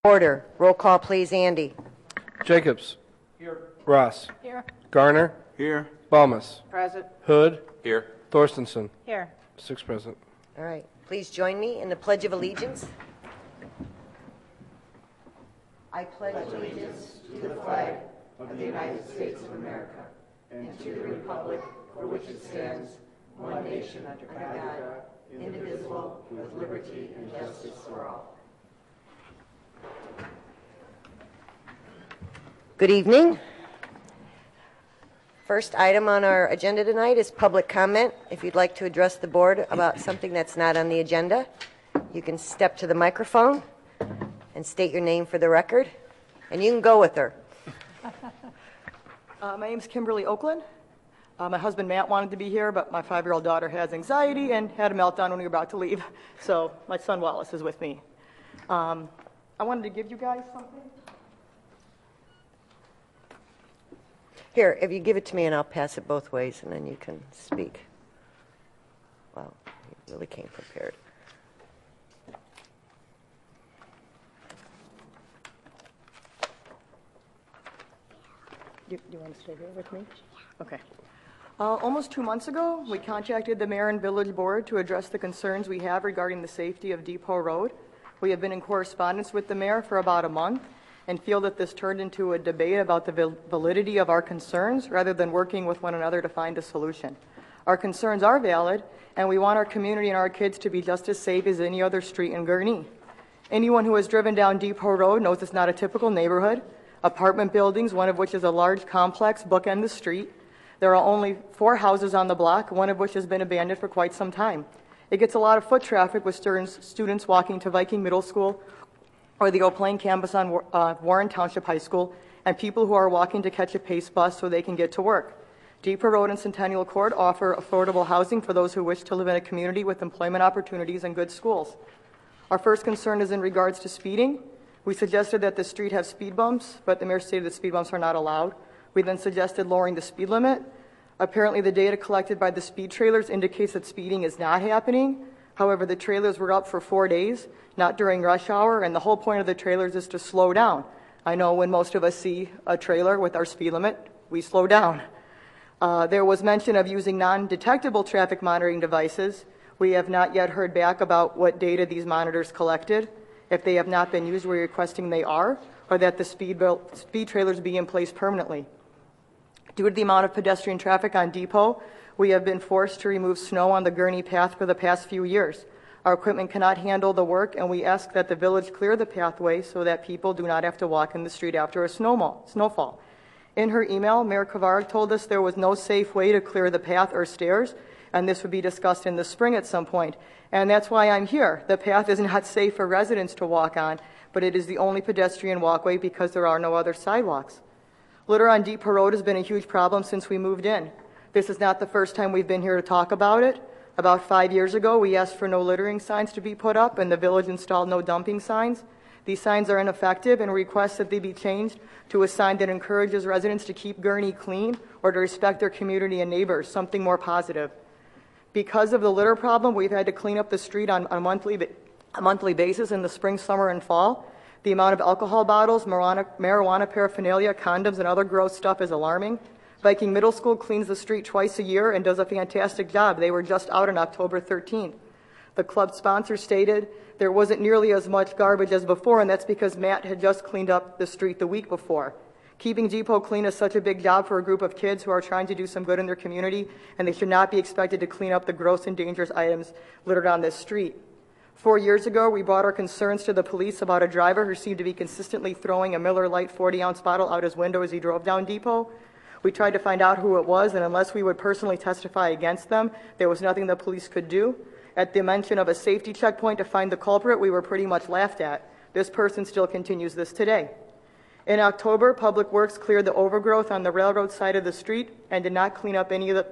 Order. Roll call, please, Andy. Jacobs. Here. Ross. Here. Garner. Here. Balmas. Present. Hood. Here. Thorstensen. Here. 6 present. All right. Please join me in the Pledge of Allegiance. I pledge allegiance to the flag of the United States of America and to the republic for which it stands, one nation under God, indivisible, with liberty and justice for all. Good evening. First item on our agenda tonight is public comment. If you'd like to address the board about something that's not on the agenda, you can step to the microphone and state your name for the record, and you can go with her. My name's Kimberly Oakland. My husband Matt wanted to be here, but my 5-year-old daughter has anxiety and had a meltdown when we were about to leave. So my son Wallace is with me. I wanted to give you guys something. Here, if you give it to me and I'll pass it both ways and then you can speak. Wow, you really came prepared. Do you want to stay here with me? Okay. Almost 2 months ago, we contacted the mayor and village board to address the concerns we have regarding the safety of Depot Road. We have been in correspondence with the mayor for about a month and feel that this turned into a debate about the validity of our concerns rather than working with one another to find a solution. Our concerns are valid, and we want our community and our kids to be just as safe as any other street in Gurnee. Anyone who has driven down Depot Road knows it's not a typical neighborhood. Apartment buildings, one of which is a large complex, bookend the street. There are only 4 houses on the block, one of which has been abandoned for quite some time. It gets a lot of foot traffic with students walking to Viking Middle School or the Oak Lane campus on Warren Township High School, and people who are walking to catch a PACE bus so they can get to work. Depot Road and Centennial Court offer affordable housing for those who wish to live in a community with employment opportunities and good schools. Our first concern is in regards to speeding. We suggested that the street have speed bumps, but the mayor stated that speed bumps are not allowed. We then suggested lowering the speed limit. Apparently, the data collected by the speed trailers indicates that speeding is not happening. However, the trailers were up for 4 days, not during rush hour, and the whole point of the trailers is to slow down. I know when most of us see a trailer with our speed limit, we slow down. There was mention of using non-detectable traffic monitoring devices. We have not yet heard back about what data these monitors collected. If they have not been used, we're requesting they are, or that the speed trailers be in place permanently. Due to the amount of pedestrian traffic on Depot, we have been forced to remove snow on the Gurnee path for the past few years. Our equipment cannot handle the work, and we ask that the village clear the pathway so that people do not have to walk in the street after a snowfall. In her email, Mayor Kavarg told us there was no safe way to clear the path or stairs, and this would be discussed in the spring at some point. And that's why I'm here. The path is not safe for residents to walk on, but it is the only pedestrian walkway because there are no other sidewalks. Litter on Depot Road has been a huge problem since we moved in. This is not the first time we've been here to talk about it. About 5 years ago, we asked for no littering signs to be put up, and the village installed no dumping signs. These signs are ineffective and request that they be changed to a sign that encourages residents to keep Gurnee clean or to respect their community and neighbors, something more positive. Because of the litter problem, we've had to clean up the street on a monthly basis in the spring, summer, and fall. The amount of alcohol bottles, marijuana paraphernalia, condoms, and other gross stuff is alarming. Viking Middle School cleans the street twice a year and does a fantastic job. They were just out on October 13th. The club sponsor stated there wasn't nearly as much garbage as before, and that's because Matt had just cleaned up the street the week before. Keeping Depot clean is such a big job for a group of kids who are trying to do some good in their community, and they should not be expected to clean up the gross and dangerous items littered on this street. 4 years ago, we brought our concerns to the police about a driver who seemed to be consistently throwing a Miller Lite 40-ounce bottle out his window as he drove down Depot. We tried to find out who it was, and unless we would personally testify against them, there was nothing the police could do. At the mention of a safety checkpoint to find the culprit, we were pretty much laughed at. This person still continues this today. In October, Public Works cleared the overgrowth on the railroad side of the street and did not clean up any of the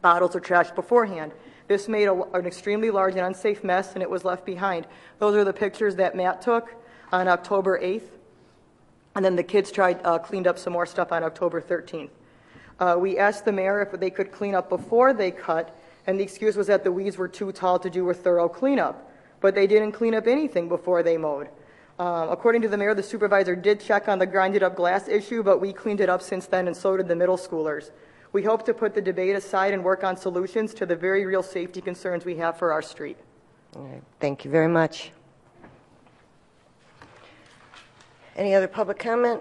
bottles or trash beforehand. This made an extremely large and unsafe mess, and it was left behind. Those are the pictures that Matt took on October 8th, and then the kids cleaned up some more stuff on October 13th. We asked the mayor if they could clean up before they cut, and the excuse was that the weeds were too tall to do a thorough cleanup. But they didn't clean up anything before they mowed. According to the mayor, the supervisor did check on the grinded up glass issue, but we cleaned it up since then, and so did the middle schoolers. We hope to put the debate aside and work on solutions to the very real safety concerns we have for our street. All right. Thank you very much. Any other public comment?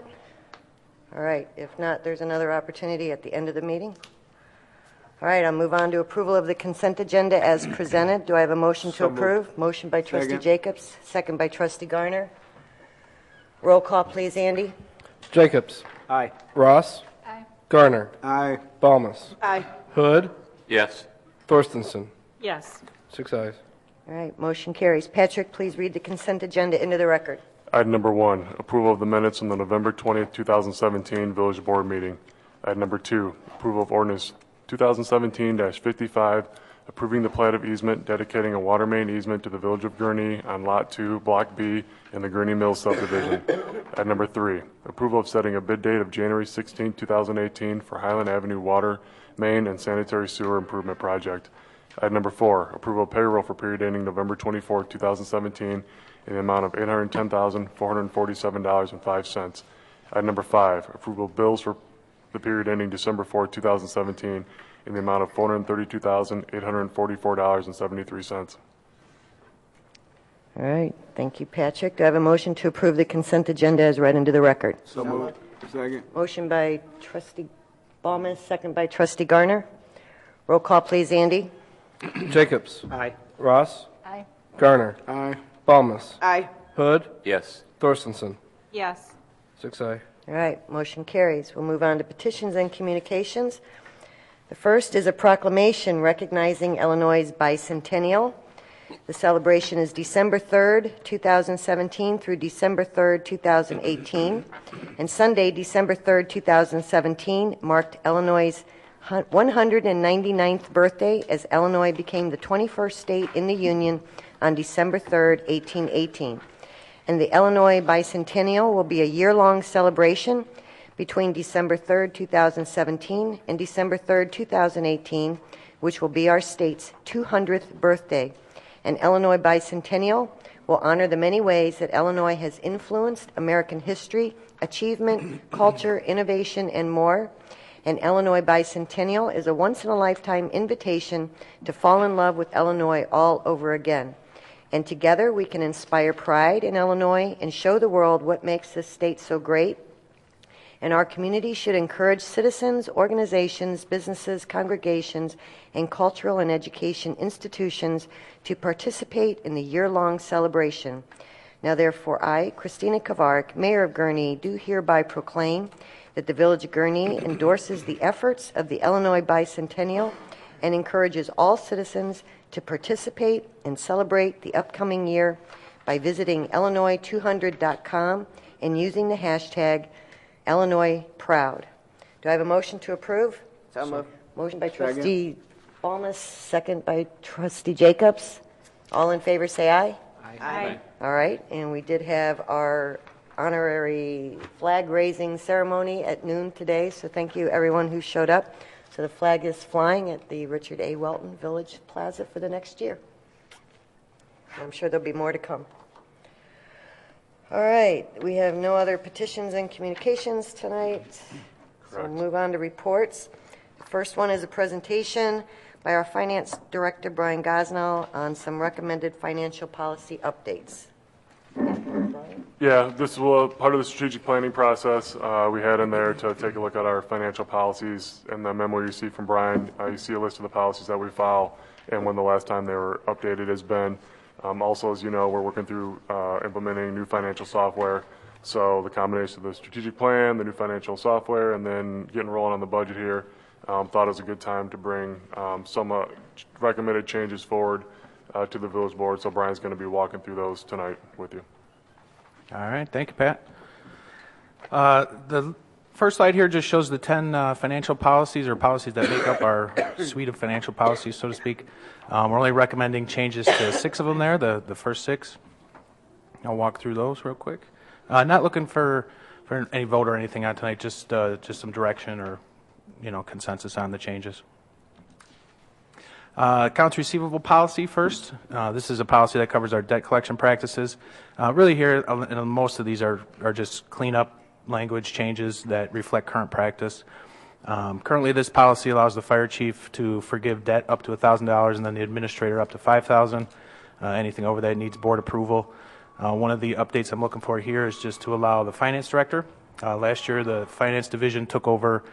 All right. If not, there's another opportunity at the end of the meeting. All right. I'll move on to approval of the consent agenda as presented. Do I have a motion to approve? Motion by Trustee Jacobs, second by Trustee Garner. Roll call, please, Andy. Jacobs. Aye. Ross. Aye. Garner. Aye. Balmas. Aye. Hood. Yes. Thorstenson. Yes. 6 ayes. All right. Motion carries. Patrick, please read the consent agenda into the record. Item number 1, approval of the minutes from the November 20th, 2017 Village Board meeting. Item number 2, approval of ordinance 2017-55, approving the plat of easement dedicating a water main easement to the Village of Gurnee on Lot 2, Block B in the Gurnee Mills subdivision. Item number 3, approval of setting a bid date of January 16, 2018 for Highland Avenue Water Main and Sanitary Sewer Improvement Project. Item number 4, approval of payroll for period ending November 24, 2017 in the amount of $810,447.05. Item number 5, approval of bills for the period ending December 4, 2017 in the amount of $432,844.73. All right. Thank you, Patrick. Do I have a motion to approve the consent agenda as read into the record? So moved. Second. Motion by Trustee Balmas, second by Trustee Garner. Roll call, please, Andy. Jacobs. Aye. Ross. Aye. Garner. Aye. Balmas. Aye. Hood. Yes. Thorstenson. Yes. 6 ayes. All right, motion carries. We'll move on to petitions and communications. The first is a proclamation recognizing Illinois' bicentennial. The celebration is December 3rd, 2017 through December 3rd, 2018. And Sunday, December 3rd, 2017 marked Illinois' 199th birthday as Illinois became the 21st state in the Union on December 3rd, 1818. And the Illinois Bicentennial will be a year-long celebration between December 3rd, 2017 and December 3rd, 2018, which will be our state's 200th birthday. And Illinois Bicentennial will honor the many ways that Illinois has influenced American history, achievement, culture, innovation, and more. And Illinois Bicentennial is a once-in-a-lifetime invitation to fall in love with Illinois all over again. And together we can inspire pride in Illinois and show the world what makes this state so great. And our community should encourage citizens, organizations, businesses, congregations, and cultural and education institutions to participate in the year-long celebration. Now therefore I, Christina Kavarik, Mayor of Gurnee, do hereby proclaim that the Village of Gurnee endorses the efforts of the Illinois Bicentennial and encourages all citizens to participate and celebrate the upcoming year by visiting Illinois200.com and using the hashtag IllinoisProud. Do I have a motion to approve? So moved. Motion by Trustee Balmas, second by Trustee Jacobs. All in favor say aye. Aye. All right, and we did have our honorary flag raising ceremony at noon today, so thank you everyone who showed up. So the flag is flying at the Richard A. Welton Village Plaza for the next year. I'm sure there'll be more to come. All right, we have no other petitions and communications tonight. So we'll move on to reports. The first one is a presentation by our Finance Director, Brian Gosnell, on some recommended financial policy updates. Yeah, this is part of the strategic planning process we had in there to take a look at our financial policies. In the memo you see from Brian, you see a list of the policies that we file and when the last time they were updated has been. Also, as you know, we're working through implementing new financial software. So the combination of the strategic plan, the new financial software, and then getting rolling on the budget here, thought it was a good time to bring some recommended changes forward to the village board. So Brian's going to be walking through those tonight with you. All right, thank you, Pat. The first slide here just shows the 10 financial policies or policies that make up our suite of financial policies, so to speak. We're only recommending changes to 6 of them there, the first 6. I'll walk through those real quick. Not looking for any vote or anything on tonight, just some direction or consensus on the changes. Accounts receivable policy first. This is a policy that covers our debt collection practices. Really here, most of these are just cleanup language changes that reflect current practice. Currently, this policy allows the fire chief to forgive debt up to $1,000 and then the administrator up to $5,000. Anything over that needs board approval. One of the updates I'm looking for here is just to allow the finance director. Last year, the finance division took over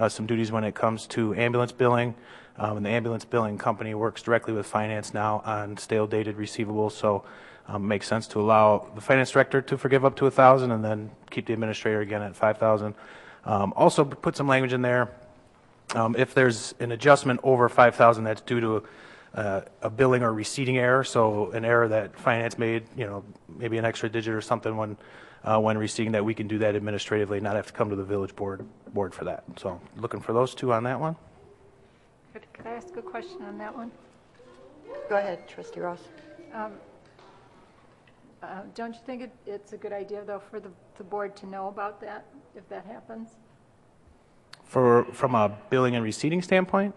some duties when it comes to ambulance billing, and the ambulance billing company works directly with finance now on stale dated receivables. So it makes sense to allow the finance director to forgive up to $1,000 and then keep the administrator again at $5,000. Also put some language in there. If there's an adjustment over $5,000 that's due to a billing or receipting error, so an error that finance made, maybe an extra digit or something when receiving that, we can do that administratively, not have to come to the village board for that. So looking for those two on that one. Could I ask a question on that one? Go ahead, Trustee Ross. Don't you think it's a good idea, though, for the board to know about that, if that happens? From a billing and receipting standpoint?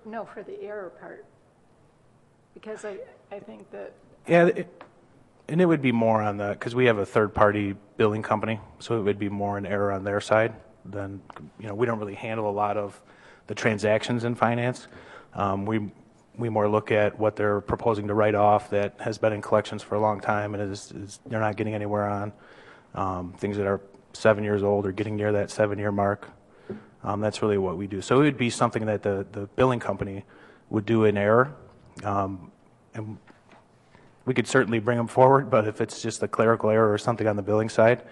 No, for the error part. Because I think that... Yeah, and it would be more on the, because we have a third-party billing company, so it would be more an error on their side than, we don't really handle a lot of the transactions in finance. We more look at what they're proposing to write off that has been in collections for a long time and they're not getting anywhere on. Things that are 7 years old or getting near that 7-year mark. That's really what we do. So it would be something that the billing company would do in error. And we could certainly bring them forward, but if it's just a clerical error or something on the billing side,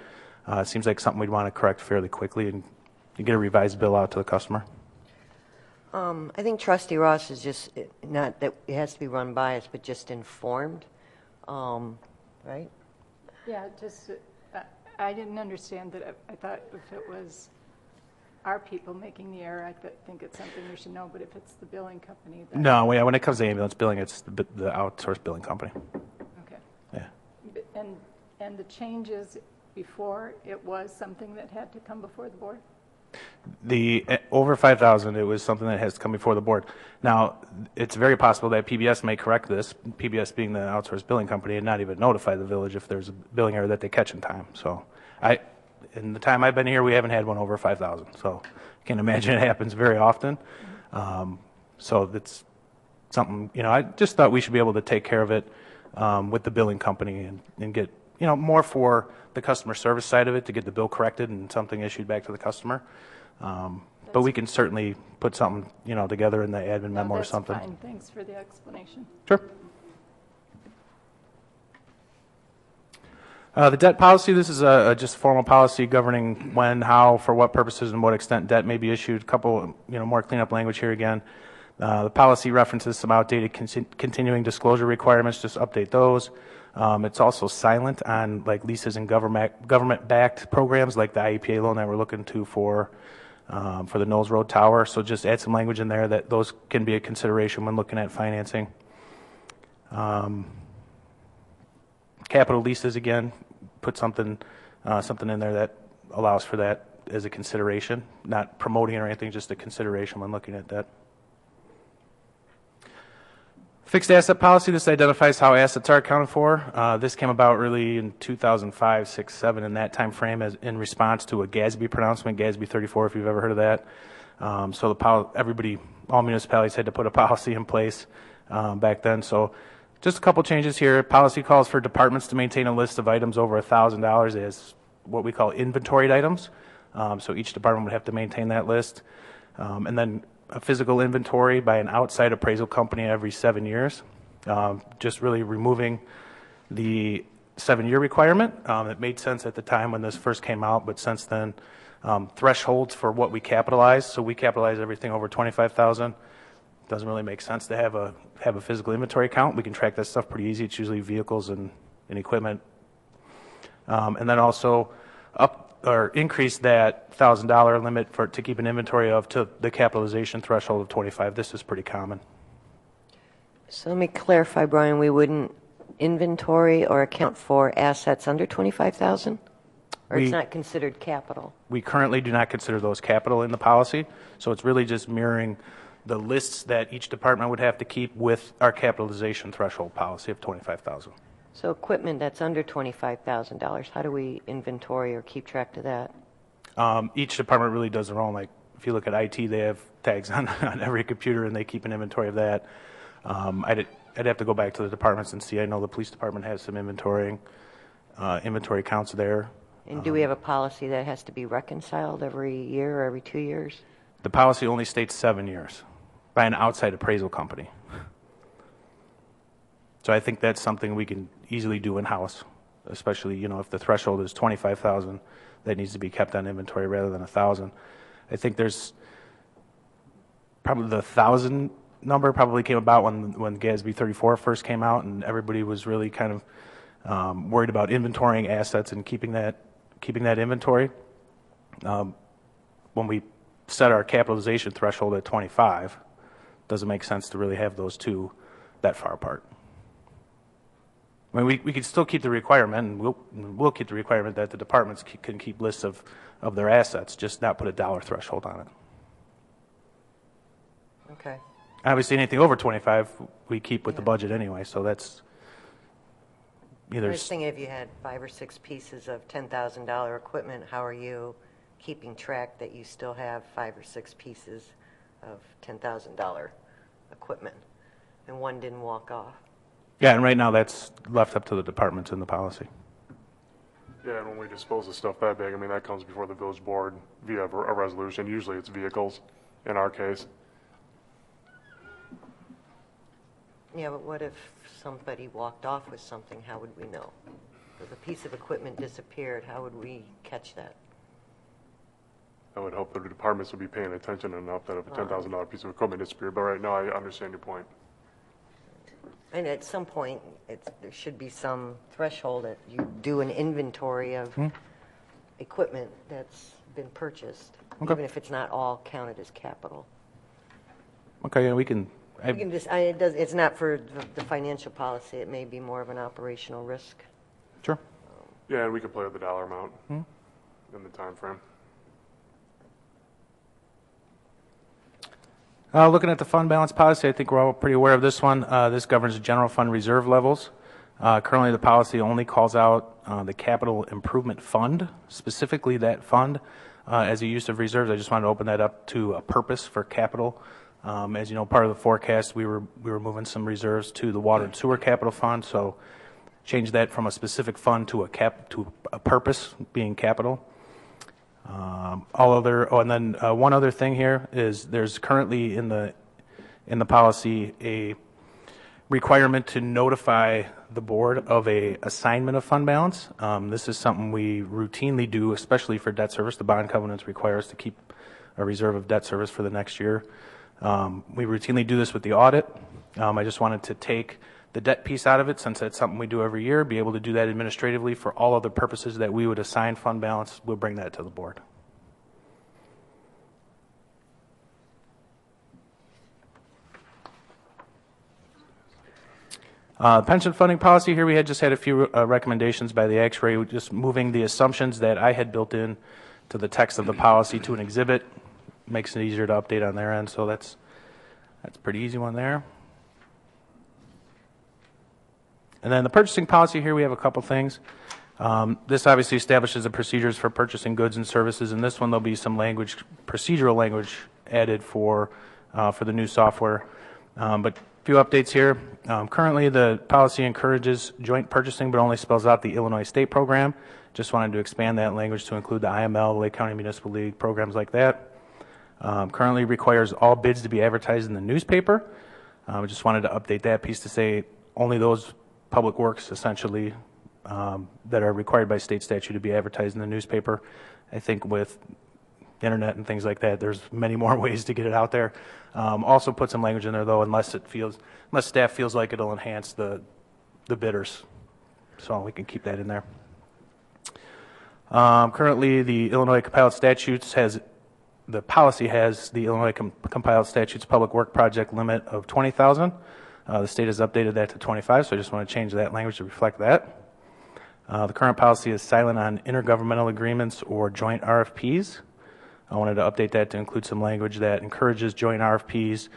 it seems like something we'd want to correct fairly quickly and get a revised bill out to the customer. I think Trustee Ross is just, not that it has to be run by us, but just informed, right? Yeah, just, I didn't understand that. I thought if it was our people making the error, I think it's something we should know, but if it's the billing company... Then... No, when it comes to ambulance billing, it's the outsourced billing company. Okay. Yeah. And the changes before, it was something that had to come before the board? The over 5,000, it was something that has to come before the board. Now, it's very possible that PBS may correct this, PBS being the outsourced billing company, and not even notify the village if there's a billing error that they catch in time. So in the time I've been here, we haven't had one over 5,000. So I can imagine it happens very often. So that's something, I just thought we should be able to take care of it with the billing company and get, more for the customer service side of it to get the bill corrected and something issued back to the customer. But we can certainly put something, together in the admin memo or something. That's fine. Thanks for the explanation. Sure. The debt policy, this is just a formal policy governing when, how, for what purposes, and what extent debt may be issued. A couple, more cleanup language here again. The policy references some outdated continuing disclosure requirements, just update those. It's also silent on leases and government-backed programs like the IEPA loan that we're looking to for the Knowles Road Tower. So just add some language in there that those can be a consideration when looking at financing. Capital leases, again, put something in there that allows for that as a consideration, not promoting it or anything, just a consideration when looking at that. Fixed asset policy, this identifies how assets are accounted for. This came about really in 2005, 6, 7, in that time frame as in response to a GASB pronouncement, GASB 34, if you've ever heard of that. So all municipalities had to put a policy in place back then. So just a couple changes here. Policy calls for departments to maintain a list of items over $1,000 as what we call inventoried items. So each department would have to maintain that list. And then a physical inventory by an outside appraisal company every 7 years. Just really removing the 7-year requirement. It made sense at the time when this first came out, but since then, thresholds for what we capitalize. So we capitalize everything over $25,000. Doesn't really make sense to have a physical inventory account. We can track that stuff pretty easy. It's usually vehicles and equipment. And then also increase that $1,000 limit to keep an inventory of to the capitalization threshold of 25. This is pretty common. So let me clarify, Brian, we wouldn't inventory or account for assets under 25,000? Or it's not considered capital? We currently do not consider those capital in the policy. So it's really just mirroring the lists that each department would have to keep with our capitalization threshold policy of $25,000. So equipment that's under $25,000, how do we inventory or keep track of that? Each department really does their own. Like if you look at IT, they have tags on every computer and they keep an inventory of that. I'd have to go back to the departments and see. I know the police department has some inventory counts there. And do we have a policy that has to be reconciled every year or every 2 years? The policy only states 7 years by an outside appraisal company. So I think that's something we can easily do in-house, especially, if the threshold is $25,000, that needs to be kept on inventory rather than $1,000. I think there's probably the 1,000 number probably came about when GASB 34 first came out, and everybody was really kind of worried about inventorying assets and keeping that inventory. When we set our capitalization threshold at 25, doesn't make sense to really have those two that far apart. I mean, we could still keep the requirement, and we'll keep the requirement that the departments can keep lists of their assets, just not put a dollar threshold on it. Okay. Obviously, anything over 25, we keep with the budget anyway, so that's either. I was thinking if you had 5 or 6 pieces of $10,000 equipment, how are you keeping track that you still have 5 or 6 pieces of $10,000 equipment and one didn't walk off? Yeah, and right now that's left up to the departments in the policy. Yeah, and when we dispose of stuff that big, I mean, that comes before the village board via a resolution. Usually it's vehicles in our case. Yeah, but what if somebody walked off with something? How would we know? If a piece of equipment disappeared, how would we catch that? I would hope that the departments would be paying attention enough that if a $10,000 piece of equipment disappeared, but right now I understand your point. And at some point, there should be some threshold that you do an inventory of equipment that's been purchased, Okay. even if it's not all counted as capital. Okay, yeah, we can. You can just, it's not for the financial policy. It may be more of an operational risk. Sure. Yeah, and we could play with the dollar amount in the time frame. Looking at the fund balance policy, I think we're all pretty aware of this one. This governs the general fund reserve levels. Currently, the policy only calls out the capital improvement fund, specifically that fund, as a use of reserves. I just wanted to open that up to a purpose for capital. As you know, part of the forecast, we were moving some reserves to the water and sewer capital fund, so change that from a specific fund to a purpose being capital. And then one other thing here is there's currently in the policy a requirement to notify the board of a assignment of fund balance. This is something we routinely do, especially for debt service. The bond covenants require us to keep a reserve of debt service for the next year. We routinely do this with the audit. I just wanted to take the debt piece out of it, since that's something we do every year, be able to do that administratively for all other purposes that we would assign fund balance. We'll bring that to the board. Pension funding policy here, we had just had a few recommendations by the actuary, just moving the assumptions that I had built in to the text of the policy to an exhibit. Makes it easier to update on their end, so that's a pretty easy one there. And then the purchasing policy here, we have a couple things. This obviously establishes the procedures for purchasing goods and services. In this one, there'll be some procedural language added for the new software. But a few updates here. Currently, the policy encourages joint purchasing, but only spells out the Illinois State program. Just wanted to expand that language to include the IML, Lake County Municipal League, programs like that. Currently requires all bids to be advertised in the newspaper. Just wanted to update that piece to say only those public works, essentially, that are required by state statute to be advertised in the newspaper. I think with the internet and things like that, there's many more ways to get it out there. Also put some language in there, though, unless staff feels like it'll enhance the bidders. So we can keep that in there. Currently, the Illinois compiled statutes the policy has the Illinois compiled statutes public work project limit of $20,000. The state has updated that to 25, so I just want to change that language to reflect that. The current policy is silent on intergovernmental agreements or joint RFPs. I wanted to update that to include some language that encourages joint RFPs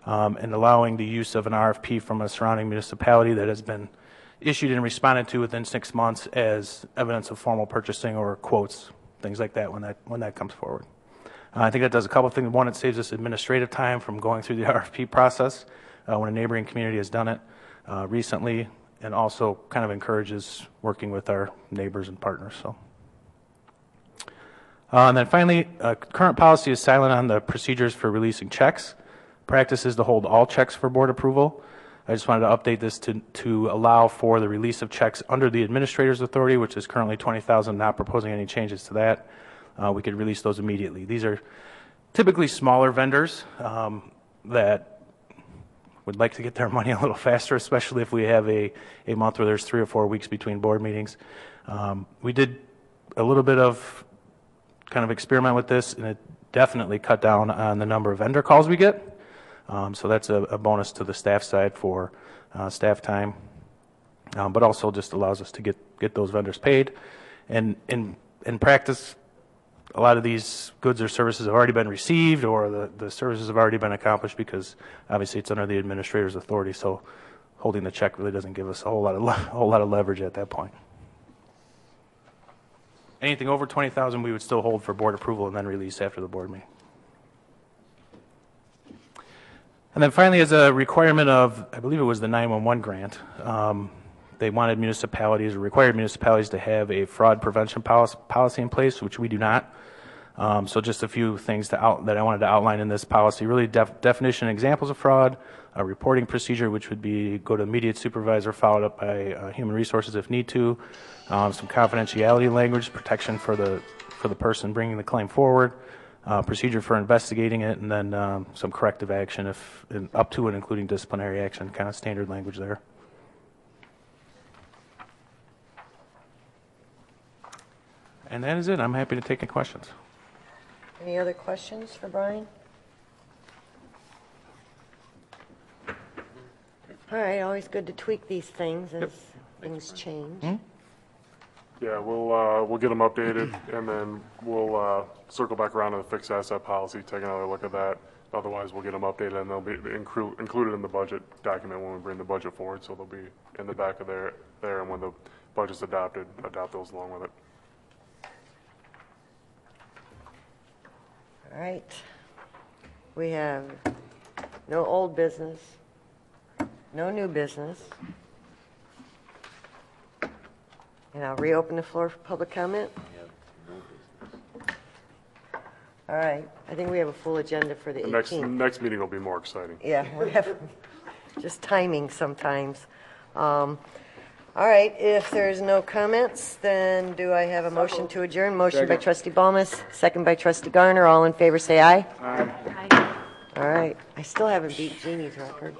and allowing the use of an RFP from a surrounding municipality that has been issued and responded to within 6 months as evidence of formal purchasing or quotes, things like that when that comes forward. I think that does a couple of things. One, it saves us administrative time from going through the RFP process when a neighboring community has done it recently, and also kind of encourages working with our neighbors and partners. So, and then finally, current policy is silent on the procedures for releasing checks. Practice is to hold all checks for board approval. I just wanted to update this to allow for the release of checks under the administrator's authority, which is currently $20,000. Not proposing any changes to that. We could release those immediately. These are typically smaller vendors that would like to get their money a little faster, especially if we have a month where there's 3 or 4 weeks between board meetings. We did a little bit of kind of experiment with this, and it definitely cut down on the number of vendor calls we get. So that's a bonus to the staff side for staff time, but also just allows us to get those vendors paid. And in practice, a lot of these goods or services have already been received, or the services have already been accomplished, because obviously it's under the administrator's authority. So holding the check really doesn't give us a whole lot of leverage at that point. Anything over $20,000 we would still hold for board approval and then release after the board meeting. And then finally, as a requirement of, I believe it was the 911 grant, they wanted municipalities, or required municipalities, to have a fraud prevention policy in place, which we do not. So just a few things that I wanted to outline in this policy. Really, definition and examples of fraud, a reporting procedure, which would be go to immediate supervisor, followed up by human resources if need to, some confidentiality language, protection for the person bringing the claim forward, procedure for investigating it, and then some corrective action up to and including disciplinary action, kind of standard language there. And that is it. I'm happy to take any questions. Any other questions for Brian? All right, always good to tweak these things as things change. Yeah, we'll get them updated, and then we'll circle back around to the fixed asset policy, take another look at that. Otherwise, we'll get them updated, and they'll be included in the budget document when we bring the budget forward. So they'll be in the back of there, and when the budget's adopted, adopt those along with it. All right. We have no old business, no new business. And I'll reopen the floor for public comment. All right. I think we have a full agenda for the 18th. Next meeting will be more exciting. Yeah, we have just timing sometimes. All right, if there's no comments, then do I have a motion to adjourn? Motion by trustee Balmas, second by trustee Garner. All in favor say aye. Aye. All right. I still haven't beat Jeannie's record.